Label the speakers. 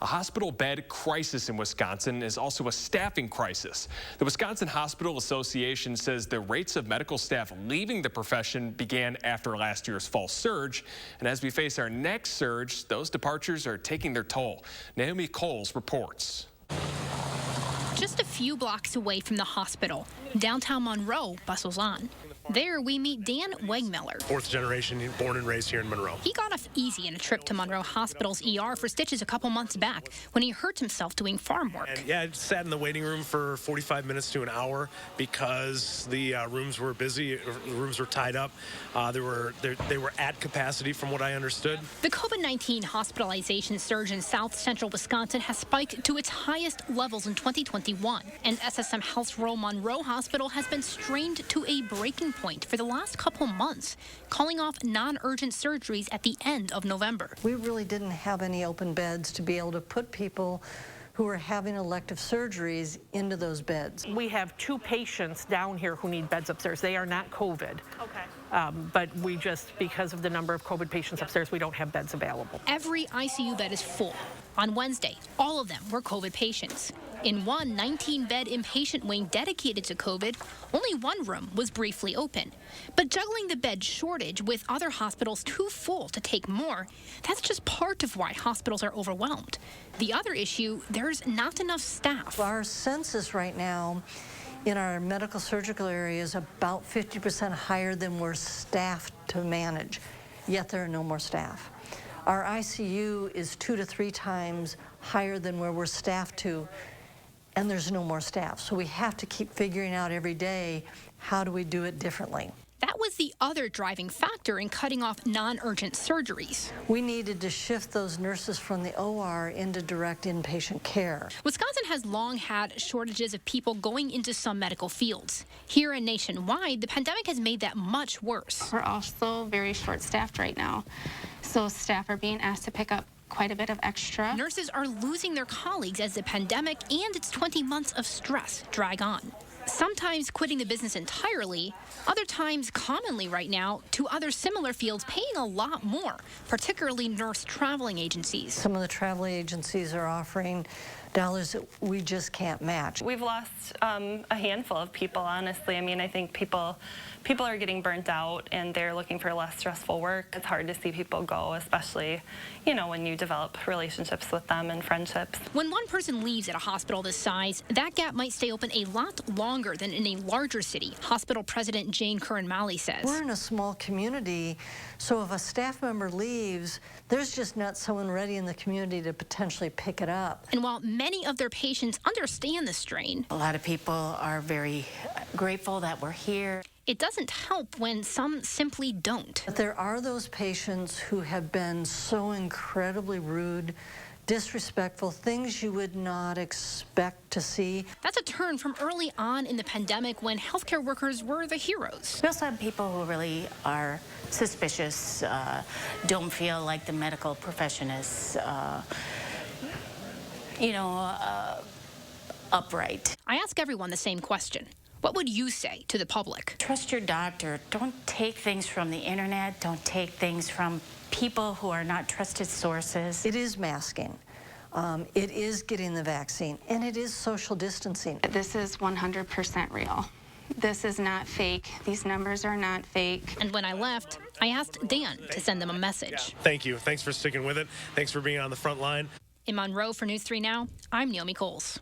Speaker 1: A hospital bed crisis in Wisconsin is also a staffing crisis. The Wisconsin Hospital Association says the rates of medical staff leaving the profession began after last year's fall surge. And as we face our next surge, those departures are taking their toll. Naomi Coles reports.
Speaker 2: Just a few blocks away from the hospital, downtown Monroe bustles on. There we meet Dan Wegmiller.
Speaker 3: Fourth generation, born and raised here in Monroe.
Speaker 2: He got off easy in a trip to Monroe Hospital's ER for stitches a couple months back when he hurt himself doing farm work.
Speaker 3: And yeah, I sat in the waiting room for 45 minutes to an hour because the rooms were busy, the rooms were tied up. They were at capacity from what I understood.
Speaker 2: The COVID-19 hospitalization surge in south central Wisconsin has spiked to its highest levels in 2021. And SSM Health's rural Monroe Hospital has been strained to a breaking point for the last couple months, calling off non-urgent surgeries at the end of November.
Speaker 4: We really didn't have any open beds to be able to put people who are having elective surgeries into those beds.
Speaker 5: We have 2 patients down here who need beds upstairs. They are not COVID. Okay. But we just, because of the number of COVID patients upstairs, we don't have beds available.
Speaker 2: Every ICU bed is full. On Wednesday, all of them were COVID patients. In one 19-bed inpatient wing dedicated to COVID, only one room was briefly open. But juggling the bed shortage with other hospitals too full to take more, that's just part of why hospitals are overwhelmed. The other issue, there's not enough staff.
Speaker 4: Our census right now in our medical surgical area is about 50% higher than we're staffed to manage, yet there are no more staff. Our ICU is 2 to 3 times higher than where we're staffed to, and there's no more staff. So we have to keep figuring out every day, how do we do it differently?
Speaker 2: That was the other driving factor in cutting off non-urgent surgeries.
Speaker 4: We needed to shift those nurses from the OR into direct inpatient care.
Speaker 2: Wisconsin has long had shortages of people going into some medical fields. Here and nationwide, the pandemic has made that much worse.
Speaker 6: We're also very short-staffed right now, so staff are being asked to pick up quite a bit of extra.
Speaker 2: Nurses are losing their colleagues as the pandemic and its 20 months of stress drag on. Sometimes quitting the business entirely, other times, commonly right now, to other similar fields paying a lot more, particularly nurse traveling agencies.
Speaker 4: Some of the travel agencies are offering dollars that we just can't match.
Speaker 7: We've lost a handful of people, honestly. I mean, I think people are getting burnt out and they're looking for less stressful work. It's hard to see people go, especially, you know, when you develop relationships with them and friendships.
Speaker 2: When one person leaves at a hospital this size, that gap might stay open a lot longer than in a larger city, hospital president Jane Curran-Malley says.
Speaker 4: We're in a small community, so if a staff member leaves, there's just not someone ready in the community to potentially pick it up.
Speaker 2: And while many of their patients understand the strain,
Speaker 8: a lot of people are very grateful that we're here.
Speaker 2: It doesn't help when some simply don't.
Speaker 4: But there are those patients who have been so incredibly rude, disrespectful, things you would not expect to see.
Speaker 2: That's a turn from early on in the pandemic when healthcare workers were the heroes.
Speaker 8: We also have people who really are suspicious, don't feel like the medical profession is, upright.
Speaker 2: I ask everyone the same question. What would you say to the public?
Speaker 8: Trust your doctor. Don't take things from the internet. Don't take things from people who are not trusted sources.
Speaker 4: It is masking. It is getting the vaccine, and it is social distancing.
Speaker 6: This is 100% real. This is not fake. These numbers are not fake.
Speaker 2: And when I left, I asked Dan to send them a message.
Speaker 3: Yeah, thank you. Thanks for sticking with it. Thanks for being on the front line.
Speaker 2: In Monroe for News 3 Now, I'm Naomi Coles.